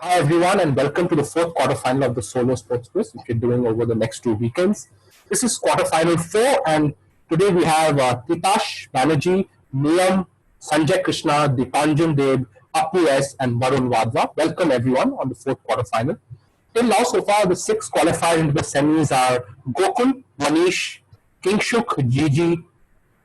Hi everyone and welcome to the fourth quarterfinal of the Solo Sports Quiz, which we're doing over the next 2 weekends. This is quarterfinal 4 and today we have Titash Banerjee, Niyam, Sanjay Krishna, Dipanjan Deb, Apu S and Varun Wadhwa. Welcome everyone on the fourth quarterfinal. Till now so far the 6 qualified into the semis are Gokul, Manish, Kingshuk, Gigi,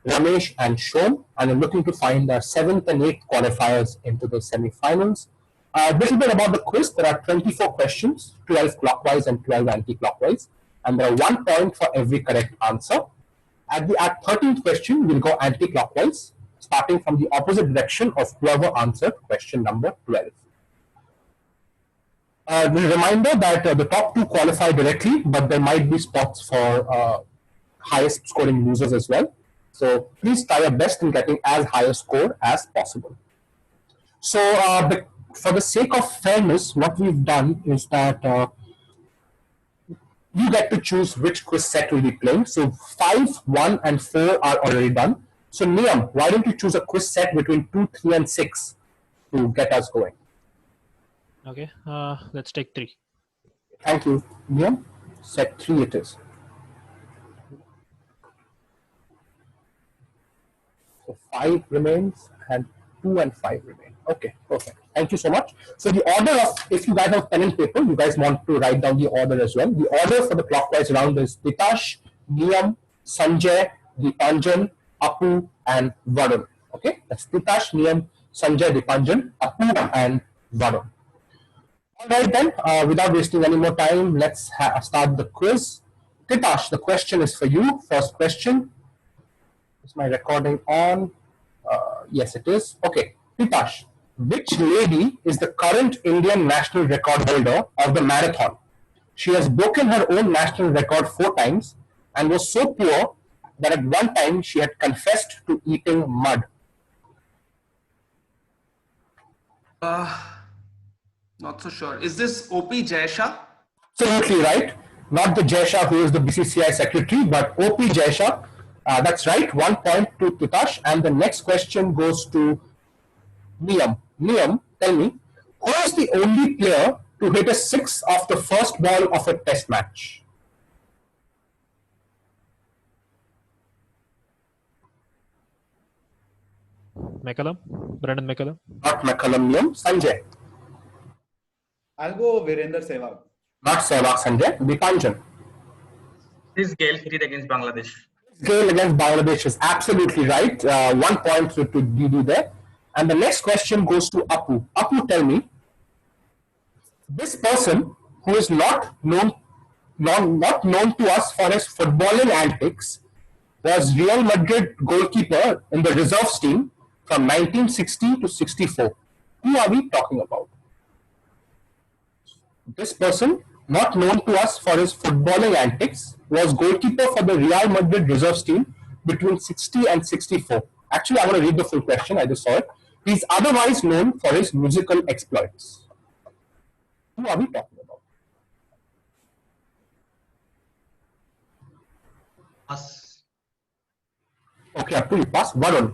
Ramesh and Shom, and I'm looking to find the 7th and 8th qualifiers into the semi-finals. A little bit about the quiz. There are 24 questions, 12 clockwise and 12 anti-clockwise, and there are 1 point for every correct answer. At the 13th question, we'll go anti-clockwise, starting from the opposite direction of whoever answered question number 12. The reminder that the top 2 qualify directly, but there might be spots for highest scoring losers as well. So please try your best in getting as high a score as possible. So for the sake of fairness, what we've done is that you get to choose which quiz set we'll be playing. So 5, 1 and 4 are already done. So Niyam, why don't you choose a quiz set between 2, 3 and 6 to get us going? Okay, let's take 3. Thank you, Niyam. Set 3 it is. So 5 remains and 2 and 5 remain. Okay, perfect. Thank you so much. So the order of, if you guys have pen and paper, you guys want to write down the order as well. The order for the clockwise round is Titash, Niyam, Sanjay, Dipanjan, Apu and Varun. Okay, that's Titash, Niyam, Sanjay, Dipanjan, Apu and Varun. Alright then, without wasting any more time, let's start the quiz. Titash, the question is for you. First question. Is my recording on? Yes, it is. Okay. Titash, which lady is the current Indian national record holder of the marathon? She has broken her own national record 4 times and was so poor that at one time she had confessed to eating mud. Not so sure. Is this OP Jaisha? Absolutely right. Not the Jaisha who is the BCCI secretary, but OP Jaisha. That's right. 1 point to Titash. And the next question goes to Niyam. Niyam, tell me, who is the only player to hit a 6 off the first ball of a test match? McCullum, Brendan McCullum. Not McCullum, Niyam. Sanjay. I'll go Virender Sehwag. Not Sehwag, Sanjay. Dipanjan. This Gale hit against Bangladesh. Gale against Bangladesh is absolutely right. 1 point to Didi there. And the next question goes to Apu. Apu, tell me, this person who is not known to us for his footballing antics was Real Madrid goalkeeper in the reserves team from 1960 to 64. Who are we talking about? This person, not known to us for his footballing antics, was goalkeeper for the Real Madrid reserves team between 60 and 64. Actually, I want to read the full question. I just saw it. He is otherwise known for his musical exploits. Who are we talking about? Pass. Okay, up to you. Pass. Varun.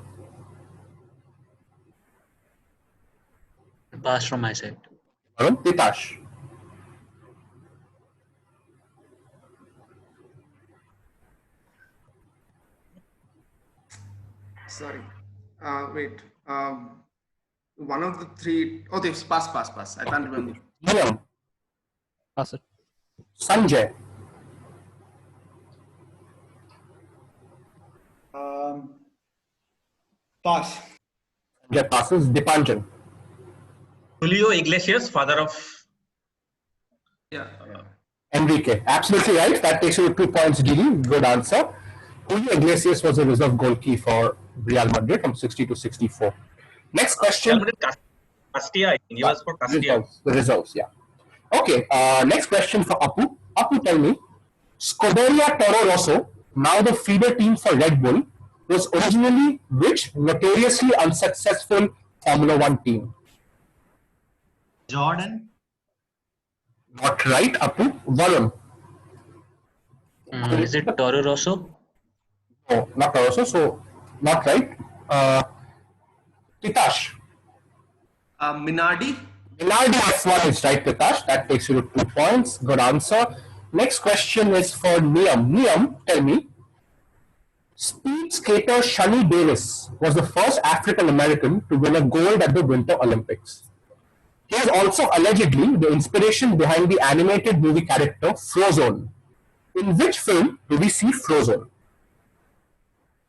Pass from my side. Varun. Titash. Sorry. Wait. One of the 3. Oh, this pass. I can't remember. Niyam. Pass it. Sanjay. Pass. Sanjay passes. Dipanjan. Julio Iglesias, father of. Yeah. Enrique. Absolutely right. That takes you to 2 points, Gigi. Good answer. Julio Iglesias was a reserve goalkeeper for Real Madrid from 60 to 64. Next question. Castilla, I think. He was for Castilla. The reserves, yeah. Okay, next question for Apu. Apu, tell me, Scuderia Toro Rosso, now the feeder team for Red Bull, was originally which notoriously unsuccessful Formula One team? Jordan. Not right, Apu. Varun. Is it Toro Rosso? No, not Toro Rosso, so not right. Titash. Minardi. Minardi F1 is right, Prakash. That takes you to 2 points. Good answer. Next question is for Niam. Niam, tell me. Speed skater Shani Davis was the first African American to win a gold at the Winter Olympics. He is also allegedly the inspiration behind the animated movie character Frozone. In which film do we see Frozone?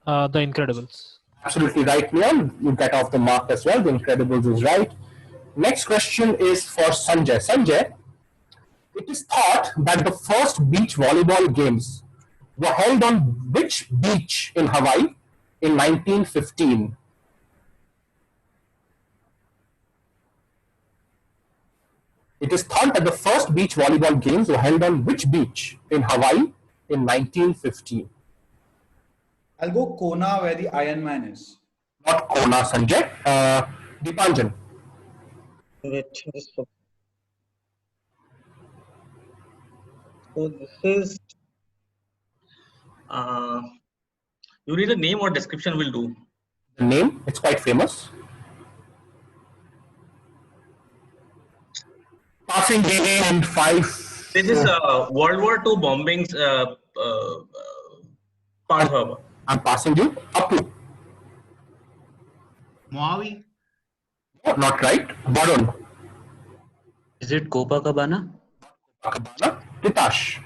The Incredibles. Absolutely right, Niam. You get off the mark as well. The Incredibles is right. Next question is for Sanjay. Sanjay, it is thought that the first beach volleyball games were held on which beach in Hawaii in 1915? It is thought that the first beach volleyball games were held on which beach in Hawaii in 1915? I'll go Kona where the Iron Man is. Not Kona, Sanjay. Dipanjan. Wait, so this is. You need a name or description will do. The name, it's quite famous. Passing day and 5. This is World War II bombings. Pearl Harbor. I'm passing you. Apu. Maui. No, not right. Varun. Is it Copacabana? Akabana. Titash.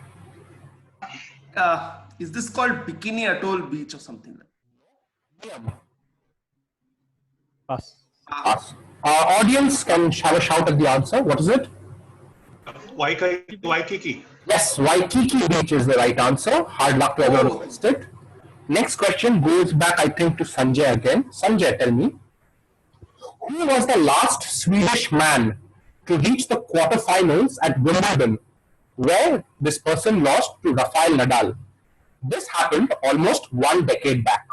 Is this called Bikini Atoll Beach or something like that? Pass. Pass. Our audience can have a shout at the answer. What is it? Waikiki. Yes, Waikiki Beach is the right answer. Hard luck to everyone who missed it. Next question goes back, I think, to Sanjay again. Sanjay, tell me. Who was the last Swedish man to reach the quarterfinals at Wimbledon, where this person lost to Rafael Nadal? This happened almost 1 decade back.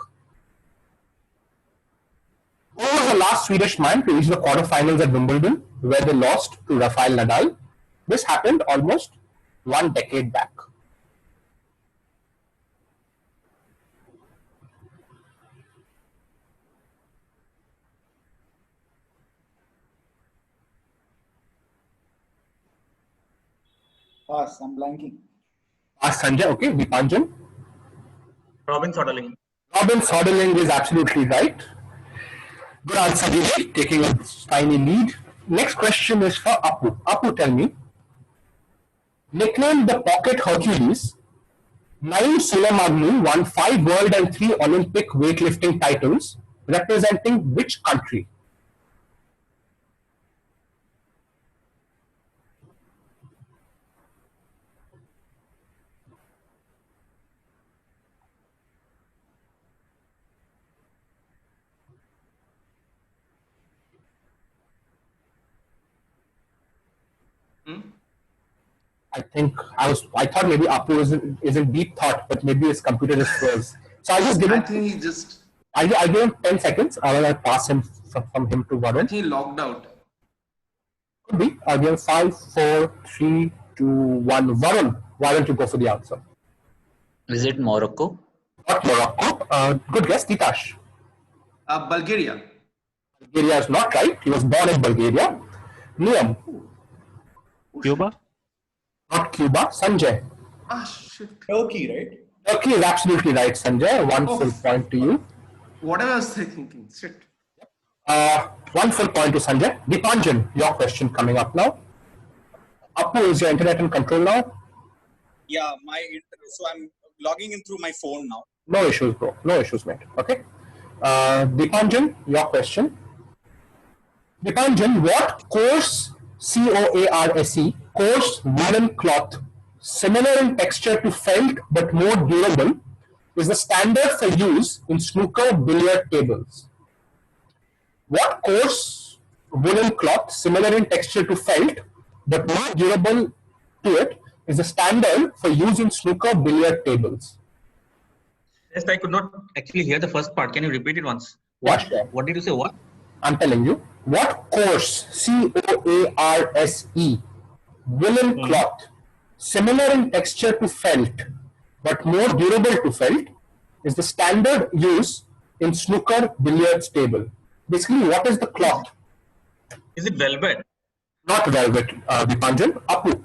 Who was the last Swedish man to reach the quarterfinals at Wimbledon, where they lost to Rafael Nadal? This happened almost 1 decade back. Pass, I'm blanking. Sanjay, okay, Dipanjan. Robin Soderling. Robin Soderling is absolutely right. Good answer, Vivek, taking a tiny lead. Next question is for Apu. Apu, tell me. Nicknamed the Pocket Hercules, Naeem Suleimani won 5 world and 3 Olympic weightlifting titles, representing which country? I thought maybe Apu is in deep thought, but maybe his computer just froze. So I'll just give I him. think he just. I'll give him 10 seconds. I'll pass him from him to Varun. He logged out. Could be. I'll give him 5, 4, 3, 2, 1. Varun, why don't you go for the answer? Is it Morocco? Not Morocco. Good guess, Titash. Bulgaria. Bulgaria is not right. He was born in Bulgaria. Liam, Cuba? not Cuba. Sanjay. Shit. Turkey, right? Turkey is absolutely right, Sanjay. 1 full point to you. Whatever I was thinking. Shit. 1 full point to Sanjay. Dipanjan, your question coming up now. Apu, is your internet in control now? Yeah, so I'm logging in through my phone now. No issues, bro. No issues, mate. Okay. Dipanjan, your question. Dipanjan, what coarse, C-O-A-R-S-E, coarse woolen cloth, similar in texture to felt but more durable, is the standard for use in snooker billiard tables? What coarse woolen cloth, similar in texture to felt but more durable to it, is the standard for use in snooker billiard tables? Yes, I could not actually hear the first part. Can you repeat it once? What? What did you say? What? I'm telling you. What coarse, C-O-A-R-S-E, woolen cloth, similar in texture to felt but more durable to felt, is the standard use in snooker billiards table? Basically, what is the cloth? Is it velvet? Not Velvet, Dipanjan. Apu.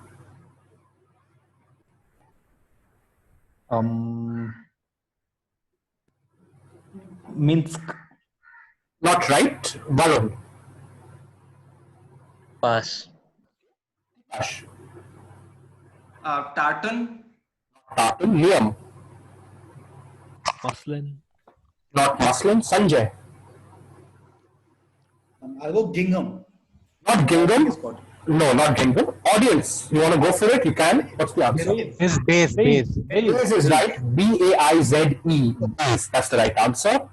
Minsk. Not right. Varun. Pass. Ash. Tartan. Tartan. Liam. Muslin. Not Maslin. Sanjay. I'll go Gingham. Not Gingham. Spot. No, not Gingham. Audience, you want to go for it? You can. What's the answer? Is base. Baize is right. B-A-I-Z-E. Baize. That's the right answer.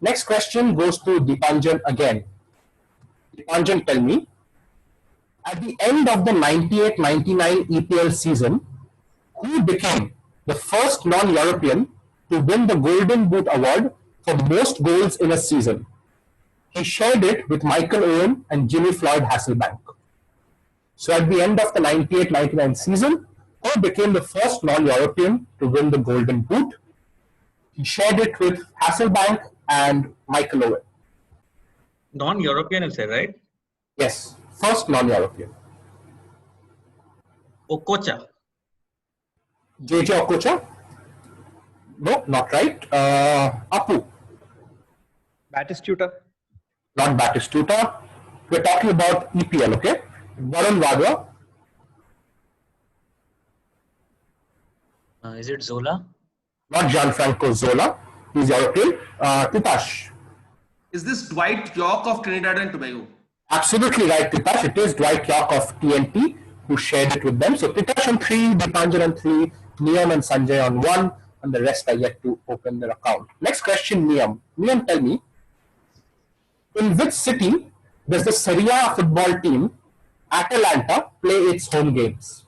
Next question goes to Dipanjan again. Dipanjan, tell me. At the end of the 98-99 EPL season, who became the first non-European to win the Golden Boot Award for most goals in a season? He shared it with Michael Owen and Jimmy Floyd Hasselbank. So at the end of the 98-99 season, who became the first non-European to win the Golden Boot? He shared it with Hasselbank and Michael Owen. Non-European, you said, right? Yes, first non-European. Okocha. JJ Okocha? No, not right. Apu? Batistuta. Not Batistuta. We're talking about EPL, okay? Varun Vadra? Is it Zola? Not Gianfranco Zola. He's European. Titash? Is this Dwight York of Trinidad and Tobago? Absolutely right, Titash. It is Dwight York of TNT who shared it with them. So Titash on 3, Dipanjan on 3, Niam and Sanjay on 1, and the rest are yet to open their account. Next question, Niam. Niam, tell me, in which city does the Serie A football team Atalanta play its home games?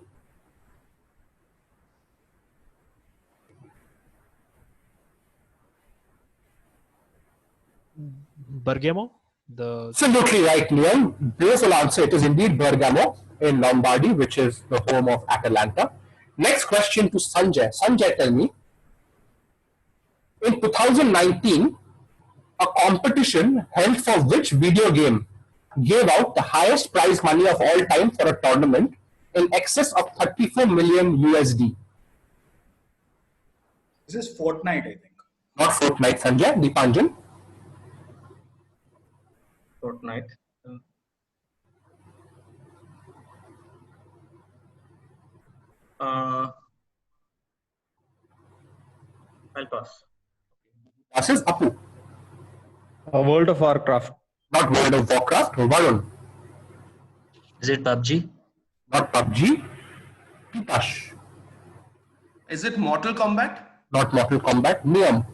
Bergamo. The Absolutely right, Niam. Beautiful answer. It is indeed Bergamo in Lombardy, which is the home of Atalanta. Next question to Sanjay. Sanjay, tell me, in 2019, a competition held for which video game gave out the highest prize money of all time for a tournament in excess of 34 million USD? This is Fortnite, I think. Not Fortnite, Sanjay. Dipanjan. Fortnite. I'll pass. Passes Apu. World of Warcraft. Not World of Warcraft. Varun. Is it PUBG? Not PUBG. Titash. Is it Mortal Kombat? Not Mortal Kombat. Niam.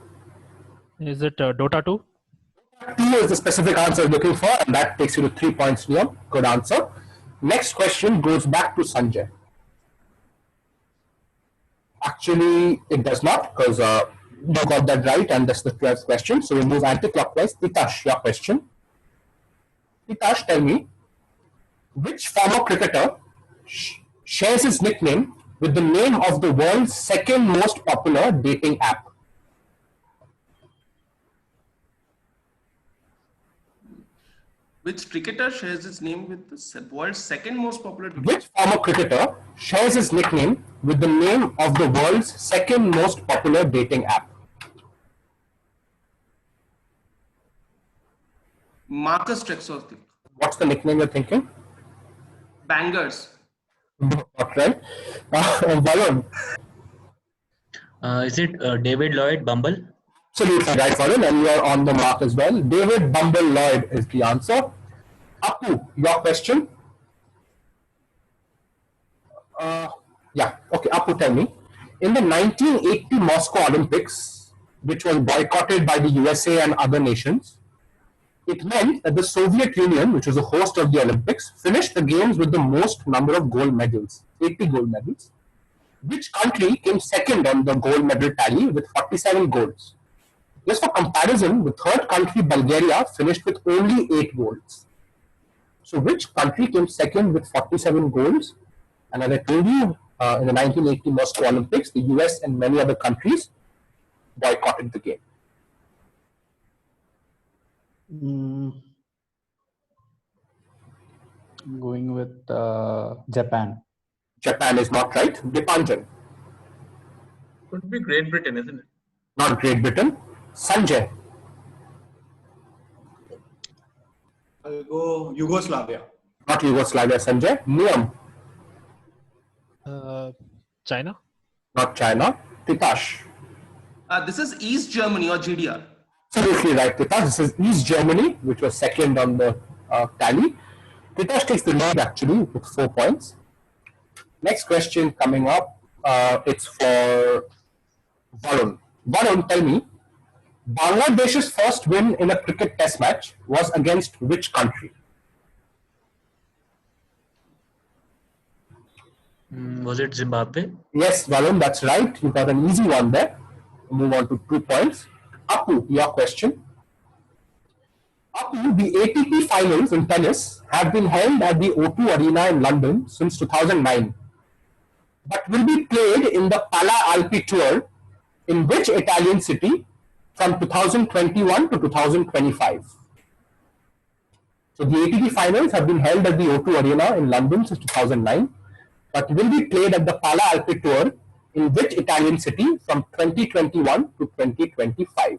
is it Dota 2? 2 is the specific answer you're looking for, and that takes you to 3 points, Niam. Good answer. Next question goes back to Sanjay. Actually, it does not, because you got that right, and that's the 12th question. So we move anti-clockwise. Titash, your question. Titash, tell me, which former cricketer shares his nickname with the name of the world's second most popular dating app? Which cricketer shares its name with the world's second most popular? Which former cricketer shares his nickname with the name of the world's second most popular dating app? Marcus Trexler. What's the nickname you're thinking? Bangers. Not right. Varun. Is it David Lloyd Bumble? Absolutely right, Varun, and you are on the mark as well. David Bumble Lloyd is the answer. Apu, your question. Yeah, okay, Apu, tell me. In the 1980 Moscow Olympics, which was boycotted by the USA and other nations, it meant that the Soviet Union, which was the host of the Olympics, finished the games with the most number of gold medals, 80 gold medals. Which country came second on the gold medal tally with 47 golds? Just for comparison, the third country, Bulgaria, finished with only 8 golds. So which country came second with 47 golds? And as I told you, in the 1980 Moscow Olympics, the US and many other countries boycotted the game. Going with Japan. Japan is not right. Dipanjan, Could be Great Britain, isn't it? not Great Britain. Sanjay, I'll go Yugoslavia. not Yugoslavia. Sanjay. Niyam, China. not China. Titash, This is East Germany or GDR. absolutely right. Titash, this is East Germany, which was second on the tally. Titash takes the lead actually with 4 points. Next question coming up, it's for Varun. Varun, tell me, Bangladesh's first win in a cricket test match was against which country? Was it Zimbabwe? Yes, Varun, that's right. You got an easy one there. Move on to 2 points. Apu, your question. Apu, the ATP finals in tennis have been held at the O2 Arena in London since 2009, but will be played in the Pala Alpi Tour in which Italian city from 2021 to 2025? So the ATP finals have been held at the O2 Arena in London since 2009, but will be played at the Pala Alpi Tour in which Italian city from 2021 to 2025?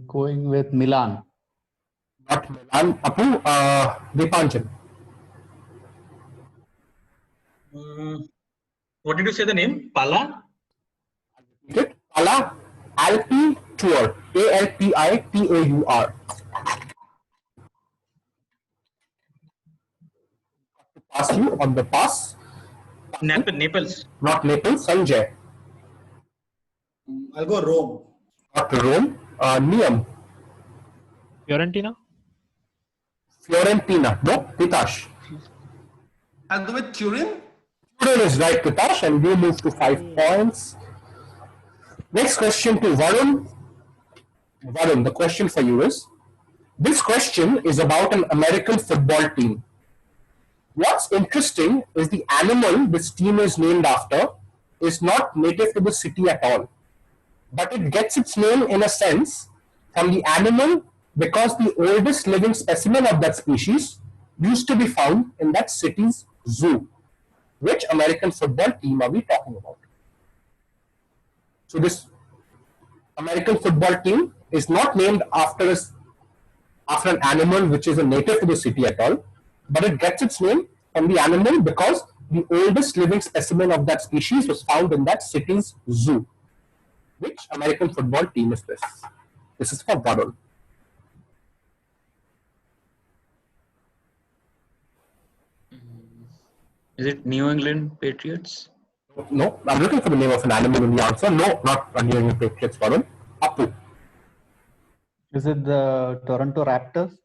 Going with Milan. Not Milan. Apu, Dipanjan. What did you say the name? Pala? Repeat it. Pala Alpi Tour. ALPITAUR. Pass you on the pass. Naples. Not Naples. Sanjay. I'll go Rome. Not Rome. Niyam. Fiorentina. Fiorentina. No. Titash. I'll go with Turin. Turin is right, Titash, and we move to 5 points. Next question to Varun. Varun, the question for you is, this question is about an American football team. What's interesting is the animal this team is named after is not native to the city at all, but it gets its name in a sense from the animal because the oldest living specimen of that species used to be found in that city's zoo. Which American football team are we talking about? So this American football team is not named after an animal which is a native to the city at all, but it gets its name from the animal because the oldest living specimen of that species was found in that city's zoo. Which American football team is this? This is for Varun. Is it New England Patriots? No, I'm looking for the name of an animal in the answer. No, not a New England Patriots, Varun. Apu. Is it the Toronto Raptors?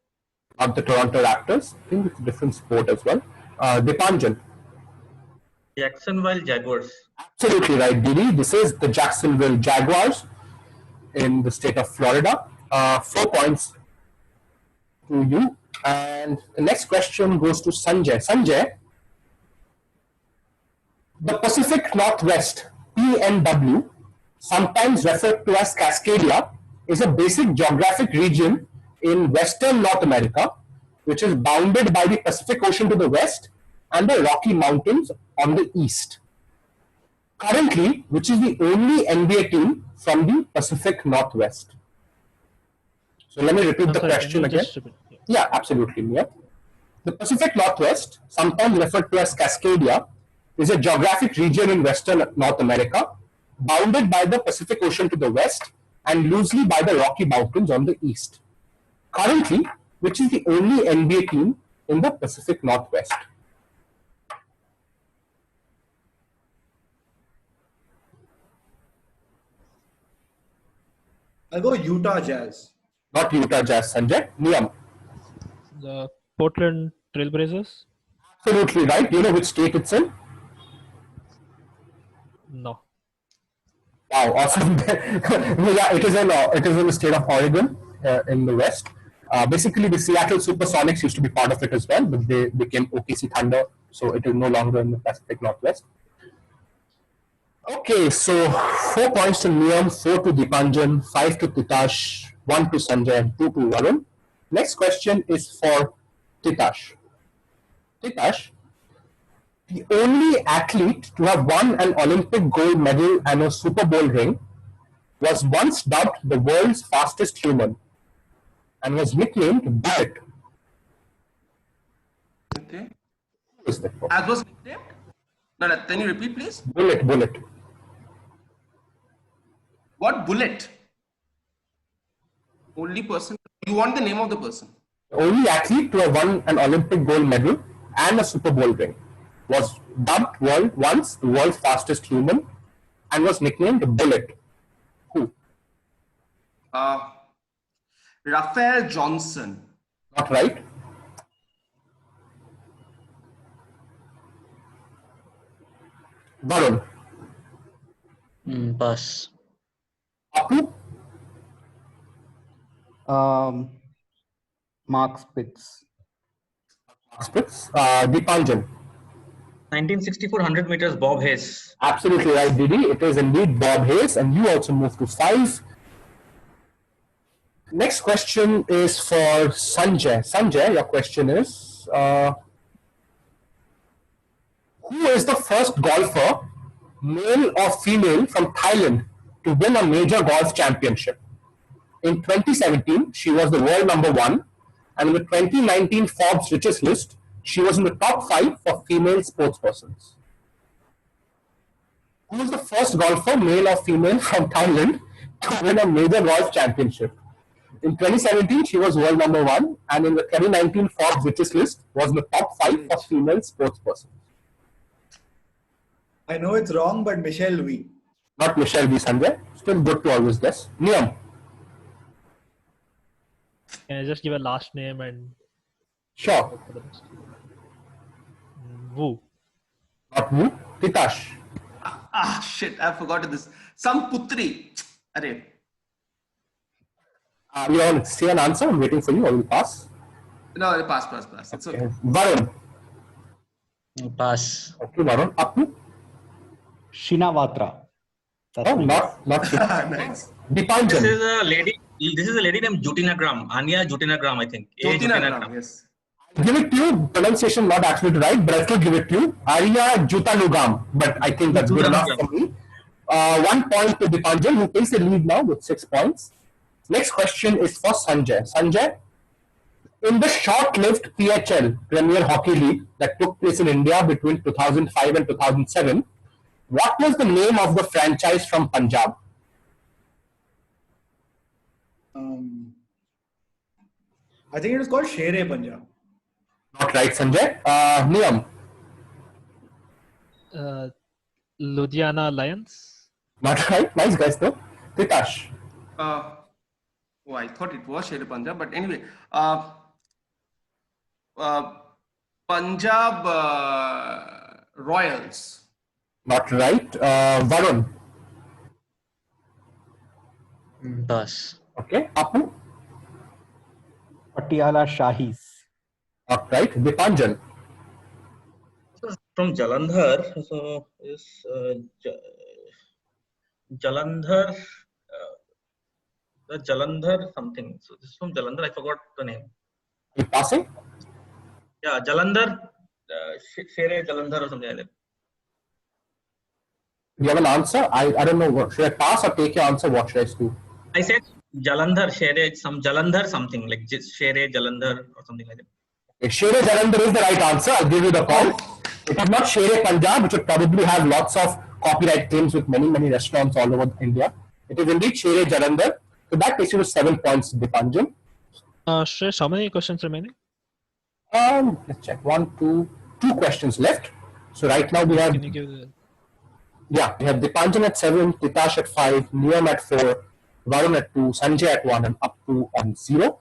Not the Toronto Raptors. I think it's a different sport as well. Dipanjan. Jacksonville Jaguars. Absolutely right, Didi. This is the Jacksonville Jaguars in the state of Florida. 4 points to you. And the next question goes to Sanjay. Sanjay, the Pacific Northwest, PNW, sometimes referred to as Cascadia, is a basic geographic region in Western North America, which is bounded by the Pacific Ocean to the west and the Rocky Mountains on the east. Currently, which is the only NBA team from the Pacific Northwest? So let me repeat the question again. Yeah, absolutely, Mia. The Pacific Northwest, sometimes referred to as Cascadia, is a geographic region in Western North America, bounded by the Pacific Ocean to the west and loosely by the Rocky Mountains on the east. Currently, which is the only NBA team in the Pacific Northwest? I'll go Utah Jazz. Not Utah Jazz, Sanjay. Niyam. The Portland Trailblazers. Absolutely right. Do you know which state it's in? No. Wow, awesome. Yeah, it is in the state of Oregon in the west. Basically, the Seattle Supersonics used to be part of it as well, but they became OKC Thunder, so it is no longer in the Pacific Northwest. Okay, so 4 points to Niyam, 4 to Dipanjan, 5 to Titash, 1 to Sanjay, and 2 to Varun. Next question is for Titash. Titash, the only athlete to have won an Olympic gold medal and a Super Bowl ring was once dubbed the world's fastest human and was nicknamed Bullet. Okay. Who is that? As was nicknamed? No, can you repeat, please? Bullet. What bullet? Only person. You want the name of the person? The only athlete to have won an Olympic gold medal and a Super Bowl ring was dubbed once the world's fastest human and was nicknamed Bullet. Who? Raphael Johnson. Not right. Varun. Pass. Apu. Mark Spitz. Spitz. Dipanjan. 1964 100 meters Bob Hayes. Absolutely right, Didi. It is indeed Bob Hayes, and you also move to 5. Next question is for Sanjay. Sanjay, your question is, who is the first golfer, male or female, from Thailand to win a major golf championship? In 2017, she was the world number 1, and in the 2019 Forbes richest list, she was in the top 5 for female sportspersons. Who was the first golfer, male or female, from Thailand to win a major golf championship? In 2017, she was world number 1, and in the 2019 Forbes richest list was in the top 5 for female sportspersons. I know it's wrong, but Michelle Wee. Not Michelle V. Sanjay. Still good to always guess. Niyam. Can I just give a last name and Sure. Wu? Not Wu. Titash. Shit, I forgot this. Some Putri. Arey. You want to say an answer? I'm waiting for you. I will pass. No, pass. It's okay. Varun. Pass. Okay, Varun. Apu. Shinawatra. That's Oh, my guess. not Nice. Dipanjan. This is a lady named Jutinagram. Anya Jutinagram, I think. Jyotinagram, yes. Give it to you. Pronunciation not absolutely right, but I still give it to you. Arya Jutanugam. But I think that's good enough for me. 1 point to Dipanjan, who takes the lead now with 6 points. Next question is for Sanjay. Sanjay, in the short-lived PHL, Premier Hockey League, that took place in India between 2005 and 2007, what was the name of the franchise from Punjab? I think it was called Shere Punjab. Not right, Sanjay. Niyam. Ludhiana Lions? Not right. Nice guys, though. Titash. I thought it was Shere Punjab, but anyway. Punjab Royals. Not right. Varun. Pass. Okay. Apu. Patiala Shahis. Not right. Dipanjan. From Jalandhar. So is Jalandhar. The Jalandhar something. So this is from Jalandhar. I forgot the name. Are you passing? Yeah, Jalandhar. Shere Jalandhar or something like that. Do you have an answer? I don't know. Should I pass or take your answer? What should I do? I said Jalandhar, Shere, some Jalandhar something like just Shere Jalandhar or something like that. Okay, Shere Jalandhar is the right answer. I'll give you the call. It is not Shere Punjab, which would probably have lots of copyright claims with many restaurants all over India. It is indeed Shere Jalandhar. So that takes you to 7 points, Dipanjan. Shresh, how many questions remaining? Let's check. 2 questions left. So right now we have, Can you give the... we have Dipanjan at 7, Titash at 5, Niyam at 4, Varun at 2, Sanjay at 1, and Apu on 0.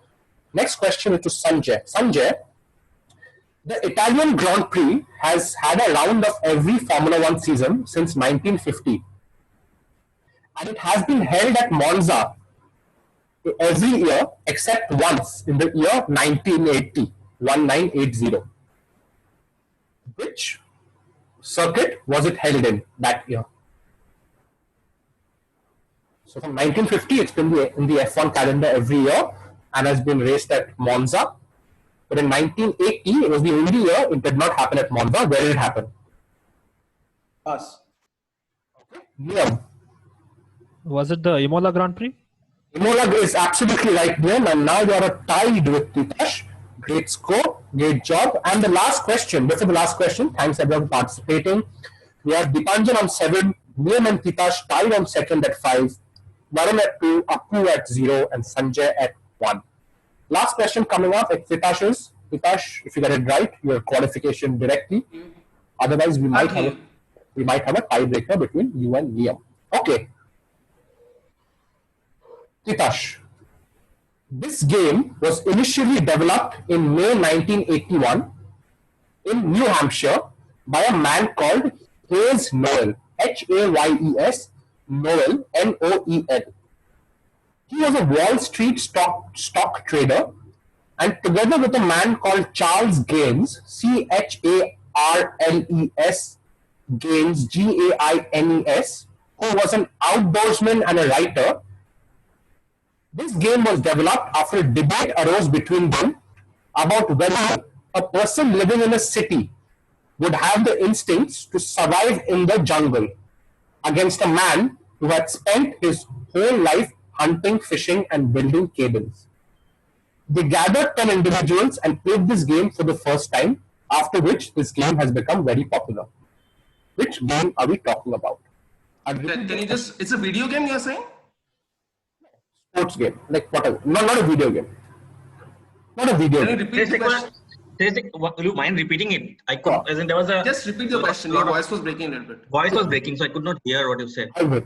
Next question is to Sanjay. Sanjay, the Italian Grand Prix has had a round of every Formula 1 season since 1950. And it has been held at Monza every year except once in the year 1980. Which circuit was it held in that year? So from 1950, it's been in the F1 calendar every year. and has been raced at Monza. But in 1980, it was the only year it did not happen at Monza. Where did it happen? Pass. Liam. Was it the Imola Grand Prix? Imola is absolutely right, Liam, and now you are tied with Titash. Great score, great job. And the last question, before the last question, thanks everyone for participating. We have Dipanjan on 7, Liam and Titash tied on second at 5, Varun at 2, Appu at 0, and Sanjay at 1. Last question coming up at Titash's. Titash, if you get it right, your qualification directly. Otherwise, we might have a tiebreaker between you and Liam. Okay. Titash, this game was initially developed in May 1981 in New Hampshire by a man called Hayes Noel, Hayes Noel, Noel. He was a Wall Street stock trader, and together with a man called Charles Gaines, Charles Gaines, Gaines, who was an outdoorsman and a writer. This game was developed after a debate arose between them about whether a person living in a city would have the instincts to survive in the jungle against a man who had spent his whole life hunting, fishing, and building cabins. They gathered 10 individuals and played this game for the first time, after which this game has become very popular. Which game are we talking about? Can you just, it's a video game you're saying? Sports game, like whatever, not a video game. Not a video Can you game. repeat the question? Will you mind repeating it? I could, as in there was a Just repeat the question. Your voice was breaking a little bit. voice was breaking, so I could not hear what you said. I will.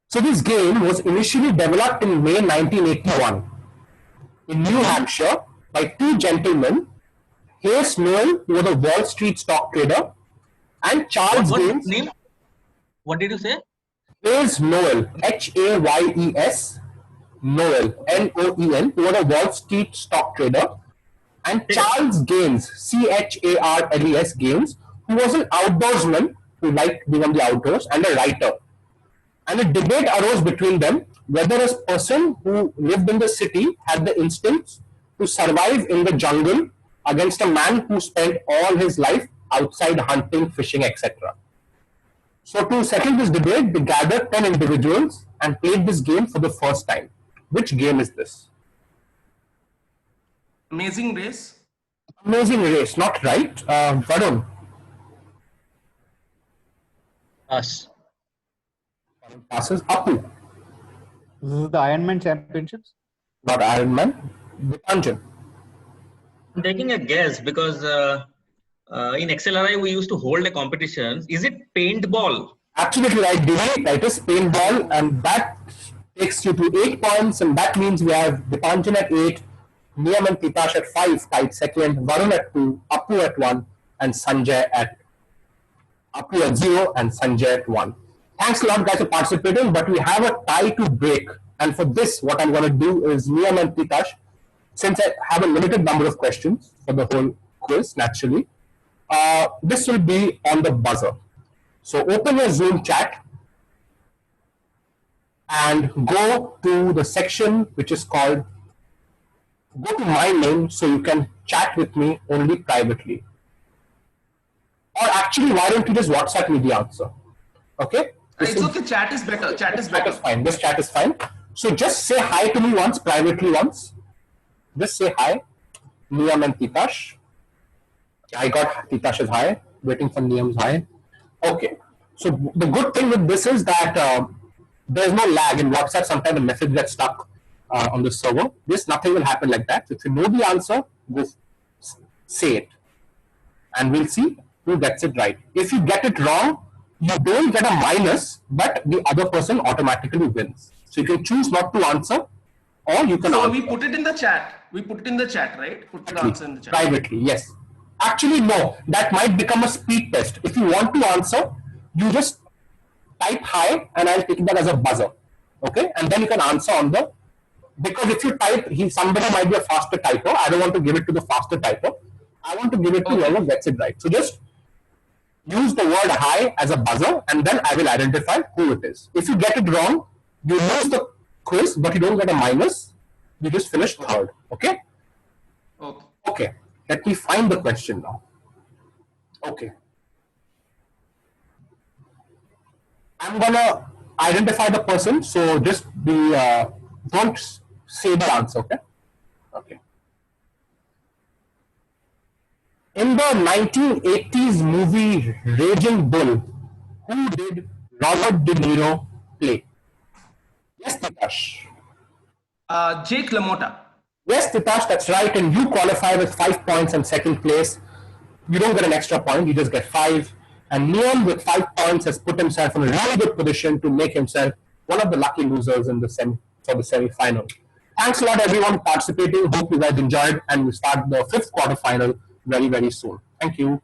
So this game was initially developed in May 1981 in New Hampshire by two gentlemen, Hayes Noel, who was a Wall Street stock trader, and Charles What Gaines. name? What did you say? Hayes Noel, Hayes Noel, Noel, who was a Wall Street stock trader, and Charles Gaines, Charles Gaines, who was an outdoorsman who liked being on the outdoors and a writer. And a debate arose between them whether a person who lived in the city had the instincts to survive in the jungle against a man who spent all his life outside hunting, fishing, etc. So to settle this debate, they gathered 10 individuals and played this game for the first time. Which game is this? Amazing Race. Amazing Race, not right. Varun. Pass. Passes. Appu. This is the Ironman Championships. Not Iron Man. Dipanjan. I'm taking a guess because in XLRI we used to hold a competition. Is it paintball? Absolutely right. That is paintball, and that takes you to 8 points, and that means we have Dipanjan at 8, Niyam and Titash at 5, tied second, Varun at 2, Appu at 1, and Sanjay at 0, and Sanjay at 1. Thanks a lot, guys, for participating, but we have a tie to break. And for this, what I'm going to do is Niyam and Titash, since I have a limited number of questions for the whole quiz, naturally, this will be on the buzzer. So open your Zoom chat and go to the section which is called, go to my name so you can chat with me only privately. Or actually, why don't you just WhatsApp me the answer? Okay? It's okay, chat is better. Chat is Chat better. is fine. This chat is fine. So just say hi to me once, privately once. Just say hi. Niyam and Titash. I got Titash's hi. Waiting for Niyam's hi. Okay. So the good thing with this is that there's no lag in WhatsApp. Sometimes the message gets stuck on the server. Nothing will happen like that. So if you know the answer, go say it. And we'll see who gets it right. If you get it wrong, you don't get a minus, but the other person automatically wins. So you can choose not to answer, or you can So answer. we put it in the chat. We put it in the chat, right? Put the answer in the chat. Privately, yes. Actually, no. That might become a speed test. If you want to answer, you just type hi, and I'll take that as a buzzer. Okay? And then you can answer on the... Because if you type, somebody might be a faster typer. I don't want to give it to the faster typer. I want to give it to whoever gets it right. So just use the word hi as a buzzer, and then I will identify who it is. If you get it wrong, you lose the quiz, but you don't get a minus. You just finished third. Okay? Okay. Okay. Let me find the question now. Okay. I'm gonna identify the person, so just be don't say the answer, okay? Okay. In the 1980s movie Raging Bull, who did Robert De Niro play? Yes, Titash. Jake LaMotta. Yes, Titash, that's right, and you qualify with 5 points and second place. You don't get an extra point, you just get 5. And Niam with 5 points has put himself in a really good position to make himself one of the lucky losers in the semi-final. Thanks a lot everyone participating. Hope you guys enjoyed, and we start the 5th quarterfinal very, very soon. Thank you.